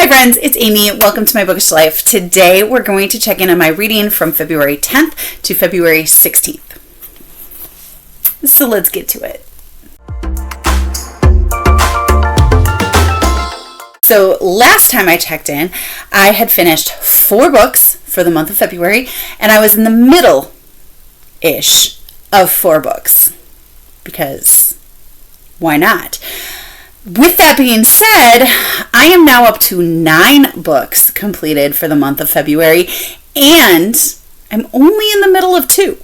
Hi friends, it's Amy. Welcome to my bookish life. Today we're going to check in on my reading from February 10th to February 16th. So let's get to it. So last time I checked in, I had finished 4 books for the month of February, and I was in the middle-ish of 4 books, because why not? With that being said, I am now up to 9 books completed for the month of February, and I'm only in the middle of 2.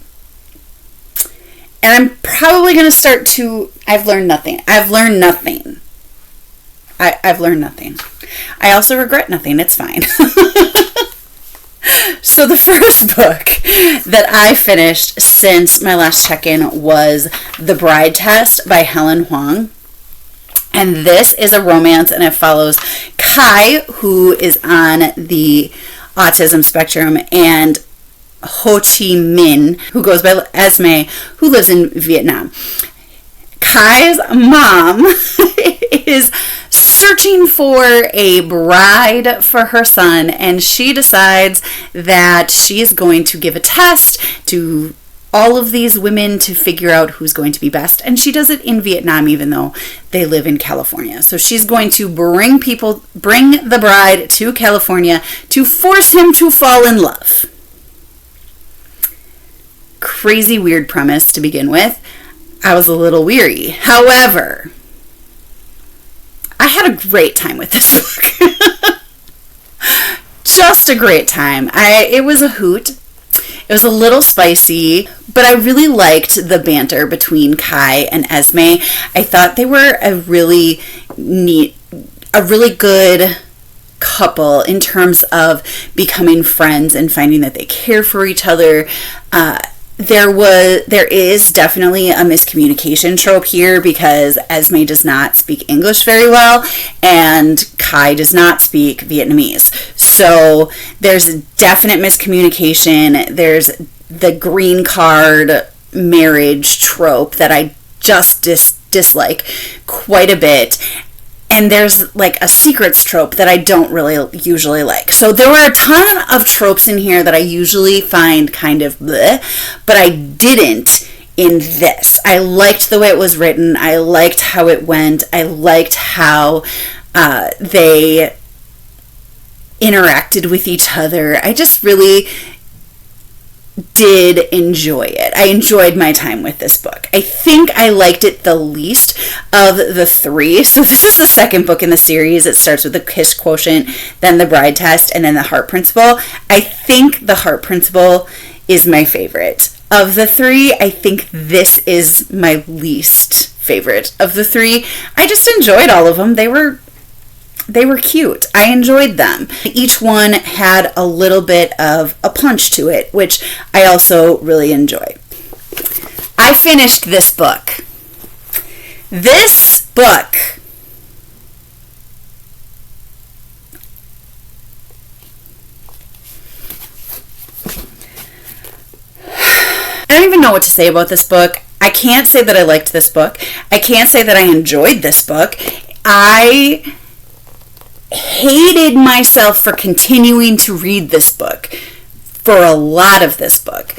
And I'm probably going to start to... I've learned nothing. I've learned nothing. I also regret nothing. It's fine. So the first book that I finished since my last check-in was The Bride Test by Helen Hoang. And this is a romance, and it follows Kai, who is on the autism spectrum, and Ho Chi Minh, who goes by Esme, who lives in Vietnam. Kai's mom is searching for a bride for her son, and she decides that she is going to give a test to all of these women to figure out who's going to be best. And she does it in Vietnam, even though they live in California. So she's going to bring the bride to California to force him to fall in love. Crazy, weird premise to begin with. I was a little weary. However, I had a great time with this book. Just a great time. It was a hoot. It was a little spicy, but I really liked the banter between Kai and Esme. I thought they were a really good couple in terms of becoming friends and finding that they care for each other. There is definitely a miscommunication trope here because Esme does not speak English very well and Kai does not speak Vietnamese. So there's a definite miscommunication. There's the green card marriage trope that I just dislike quite a bit. And there's like a secrets trope that I don't really usually like. So there were a ton of tropes in here that I usually find kind of bleh, but I didn't in this. I liked the way it was written. I liked how it went. I liked how they interacted with each other. I just really did enjoy it. I enjoyed my time with this book. I think I liked it the least of the 3. So this is the second book in the series. It starts with the Kiss Quotient, then the Bride Test, and then the Heart Principle. I think the Heart Principle is my favorite. Of the 3, I think this is my least favorite of the 3. I just enjoyed all of them. They were cute. I enjoyed them. Each one had a little bit of a punch to it, which I also really enjoy. I finished this book. This book I don't even know what to say about this book. I can't say that I liked this book. I can't say that I enjoyed this book. I hated myself for continuing to read this book for a lot of this book.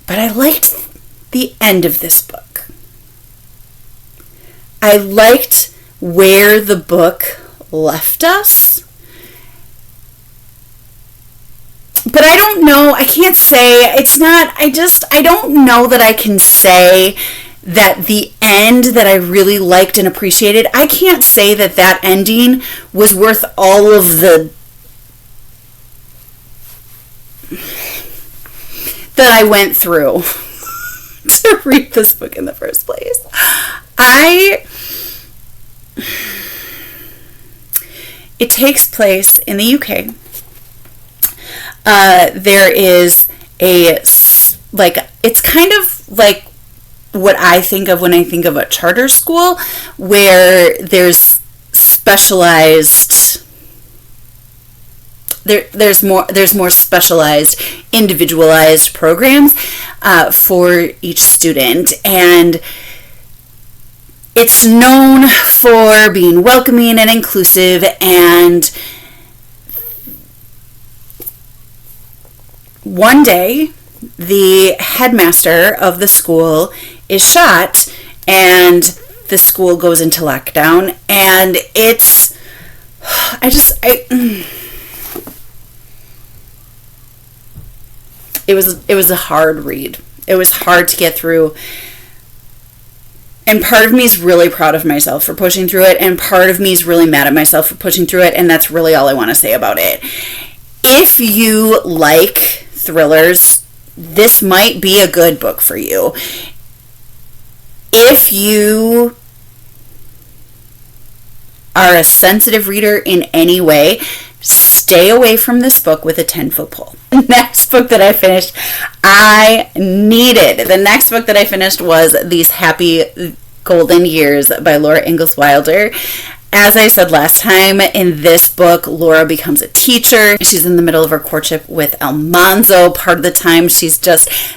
But I liked the end of this book. I liked where the book left us. But I don't know, I can't say, I don't know that I can say that the end that I really liked and appreciated, I can't say that ending was worth all of the that I went through to read this book in the first place. It takes place in the UK. There is it's kind of like what I think of when I think of a charter school, where there's specialized there's more specialized, individualized programs for each student, and it's known for being welcoming and inclusive, and one day the headmaster of the school is shot and the school goes into lockdown, and it was a hard read. It was hard to get through. And part of me is really proud of myself for pushing through it, and part of me is really mad at myself for pushing through it, and that's really all I want to say about it. If you like thrillers, this might be a good book for you. If you are a sensitive reader in any way, stay away from this book with a 10-foot pole. The next book that I finished, The next book that I finished was These Happy Golden Years by Laura Ingalls Wilder. As I said last time, in this book, Laura becomes a teacher. She's in the middle of her courtship with Almanzo. Part of the time,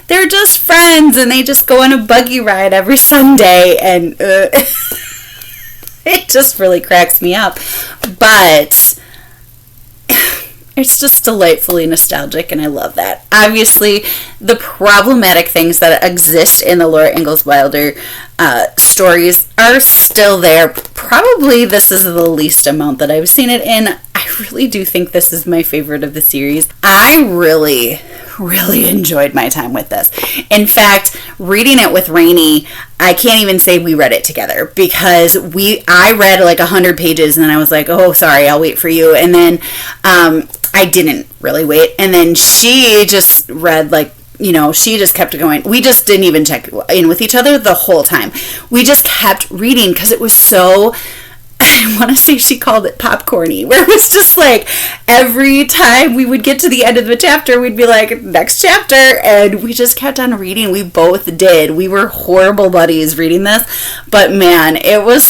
they're just friends, and they just go on a buggy ride every Sunday, and it just really cracks me up. But it's just delightfully nostalgic, and I love that. Obviously, the problematic things that exist in the Laura Ingalls Wilder stories are still there. Probably this is the least amount that I've seen it in. I really do think this is my favorite of the series. I really enjoyed my time with this. In fact, reading it with Rainey, I can't even say we read it together, because I read like 100 pages and then I was like, oh, sorry, I'll wait for you. And then I didn't really wait. And then she just read she just kept going. We just didn't even check in with each other the whole time. We just kept reading because it was so, I want to say she called it popcorny, where it was just like every time we would get to the end of the chapter, we'd be like, next chapter, and we just kept on reading. We both did. We were horrible buddies reading this, but man, it was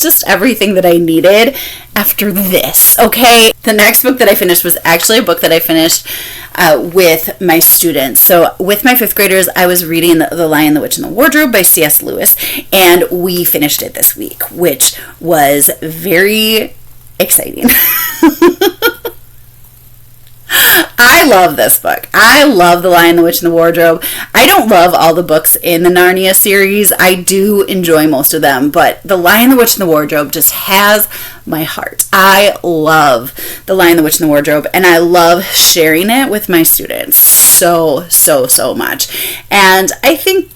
just everything that I needed after this, okay? The next book that I finished was actually a book that I finished with my students. So with my 5th graders, I was reading The Lion, the Witch, and the Wardrobe by C.S. Lewis, and we finished it this week, which was very exciting. I love this book. I love The Lion, the Witch, and the Wardrobe. I don't love all the books in the Narnia series. I do enjoy most of them, but The Lion, the Witch, and the Wardrobe just has my heart. I love The Lion, the Witch, and the Wardrobe, and I love sharing it with my students so much. And I think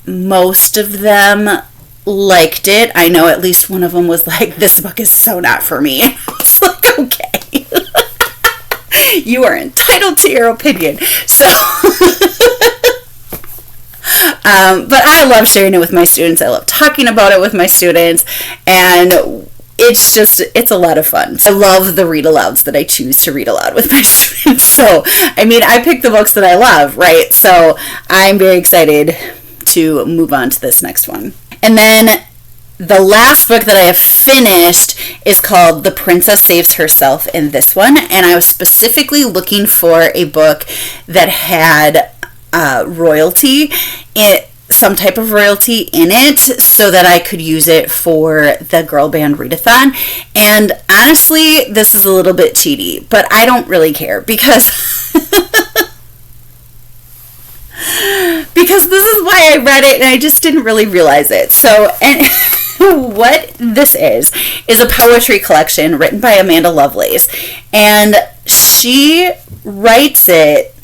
most of them liked it. I know at least one of them was like, this book is so not for me. I was like, okay. You are entitled to your opinion. So, but I love sharing it with my students. I love talking about it with my students, and it's a lot of fun. I love the read alouds that I choose to read aloud with my students. So, I mean, I pick the books that I love, right? So, I'm very excited to move on to this next one. And then the last book that I have finished is called The Princess Saves Herself in this one, and I was specifically looking for a book that had some type of royalty in it so that I could use it for the girl band readathon. And honestly, this is a little bit cheaty, but I don't really care because because this is why I read it and I just didn't really realize it. So, and what this is a poetry collection written by Amanda Lovelace, and she writes it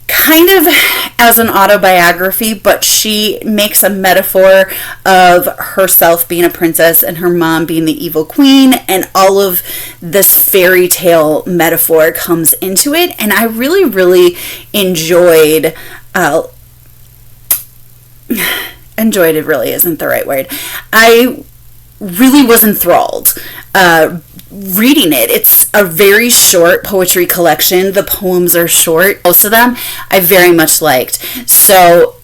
kind of as an autobiography, but she makes a metaphor of herself being a princess and her mom being the evil queen, and all of this fairy tale metaphor comes into it, and I really enjoyed it really isn't the right word. I really was enthralled reading it. It's a very short poetry collection. The poems are short. Most of them I very much liked. So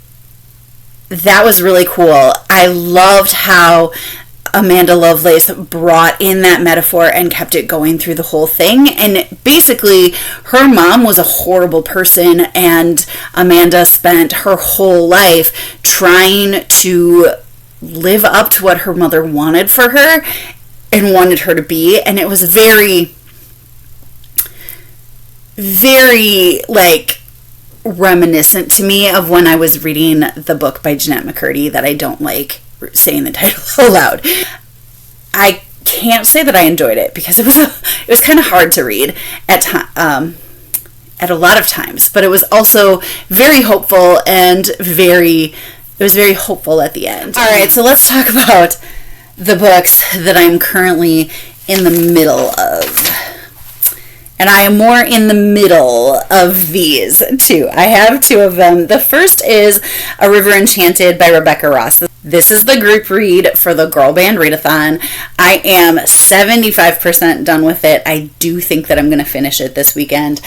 that was really cool. I loved how Amanda Lovelace brought in that metaphor and kept it going through the whole thing. And basically, her mom was a horrible person, and Amanda spent her whole life trying to live up to what her mother wanted for her and wanted her to be. And it was very, very, like, reminiscent to me of when I was reading the book by Jeanette McCurdy that I don't like saying the title aloud. I can't say that I enjoyed it because it was kind of hard to read at a lot of times, but it was also very hopeful and it was very hopeful at the end. All right, so let's talk about the books that I'm currently in the middle of. And I am more in the middle of these two. I have two of them. The first is A River Enchanted by Rebecca Ross. This is the group read for the Girl Band Readathon. I am 75% done with it. I do think that I'm going to finish it this weekend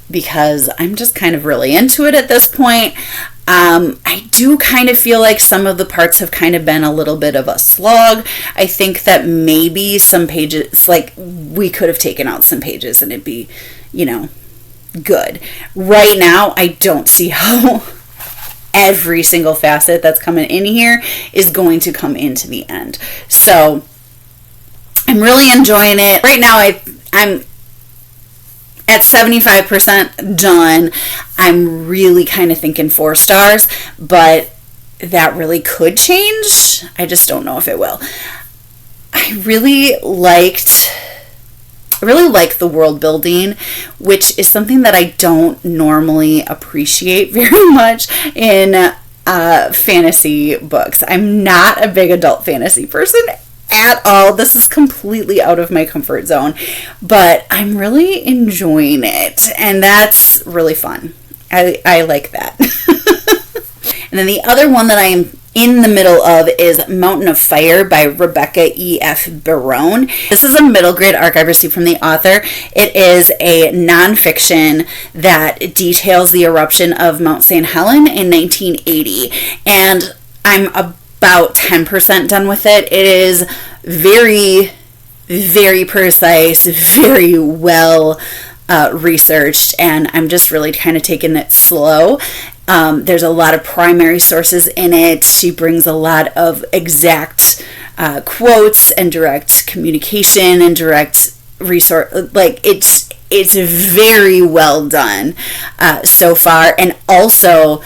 because I'm just kind of really into it at this point. I do kind of feel like some of the parts have kind of been a little bit of a slog. I think that maybe some pages, like, we could have taken out some pages and it'd be, good. Right now, I don't see how every single facet that's coming in here is going to come into the end. So, I'm really enjoying it. Right now, I'm at 75% done. I'm really kind of thinking 4 stars, but that really could change. I just don't know if it will. I really like the world building, which is something that I don't normally appreciate very much in fantasy books. I'm not a big adult fantasy person at all. This is completely out of my comfort zone, but I'm really enjoying it, and that's really fun. I like that. And then the other one that I am in the middle of is Mountain of Fire by Rebecca E.F. Barone. This is a middle grade arc I've received from the author. It is a nonfiction that details the eruption of Mount St. Helen in 1980, and I'm about 10% done with it. It is very, very precise, very well researched, and I'm just really kind of taking it slow. There's a lot of primary sources in it. She brings a lot of exact quotes and direct communication and direct resource. Like, it's very well done so far, and also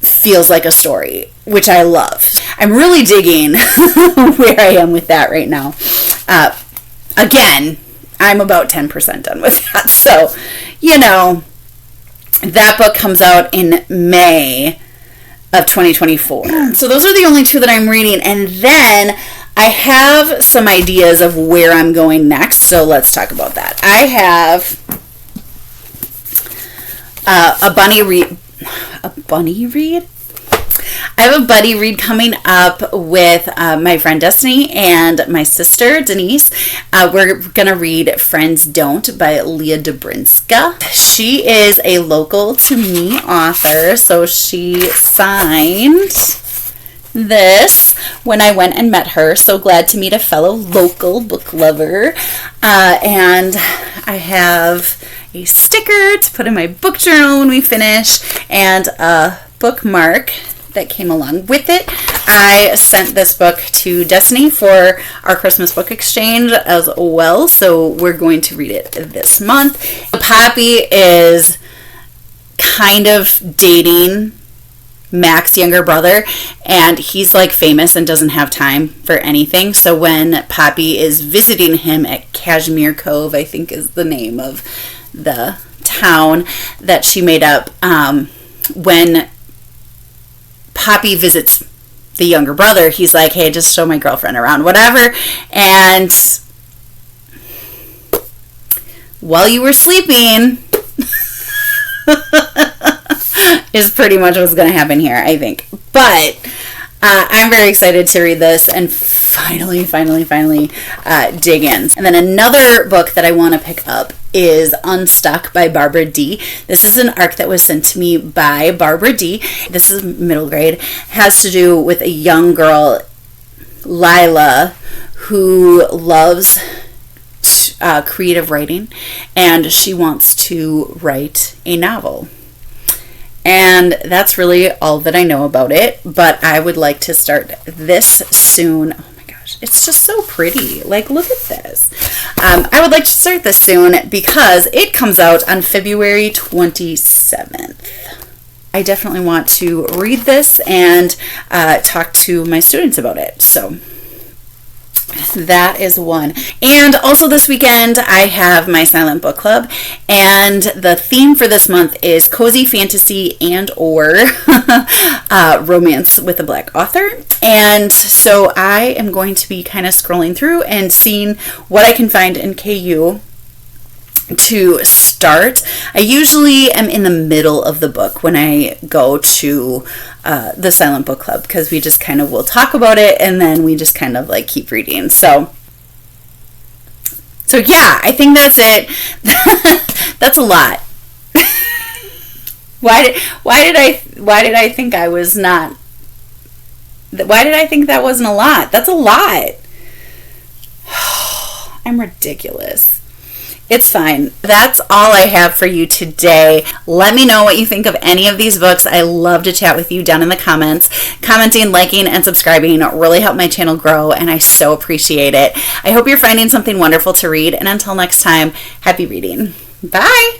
feels like a story, which I love. I'm really digging where I am with that right now. Again, I'm about 10% done with that. So, that book comes out in May of 2024. So those are the only two that I'm reading. And then I have some ideas of where I'm going next. So let's talk about that. I have a bunny read. I have a buddy read coming up with my friend Destiny and my sister Denise. We're going to read Friends Don't by Leah Dobrinska. She is a local to me author, so she signed this when I went and met her. So glad to meet a fellow local book lover. And I have a sticker to put in my book journal when we finish, and a bookmark that came along with it. I sent this book to Destiny for our Christmas book exchange as well, so we're going to read it this month. Poppy is kind of dating Mac's younger brother, and he's like famous and doesn't have time for anything. So when Poppy is visiting him at Cashmere Cove, I think is the name of the town that she made up, when Poppy visits the younger brother, he's like, hey, just show my girlfriend around, whatever. And while you were sleeping is pretty much what's going to happen here, I think. But I'm very excited to read this and finally dig in. And then another book that I want to pick up is Unstuck by Barbara Dee. This is an arc that was sent to me by Barbara Dee. This is middle grade. Has to do with a young girl. Lila, who loves creative writing, and she wants to write a novel. And that's really all that I know about it, but I would like to start this soon. Oh my gosh, it's just so pretty. Like, look at this. I would like to start this soon because it comes out on February 27th. I definitely want to read this and talk to my students about it. So that is one. And also this weekend I have my silent book club, and the theme for this month is cozy fantasy and or romance with a Black author. And so I am going to be kind of scrolling through and seeing what I can find in KU to start. I usually am in the middle of the book when I go to the silent book club, because we just kind of will talk about it and then we just kind of like keep reading. So yeah, I think that's it. That's a lot. Why did I think I was not? Why did I think that wasn't a lot? That's a lot. I'm ridiculous. It's fine. That's all I have for you today. Let me know what you think of any of these books. I love to chat with you down in the comments. Commenting, liking, and subscribing really help my channel grow, and I so appreciate it. I hope you're finding something wonderful to read, and until next time, happy reading. Bye!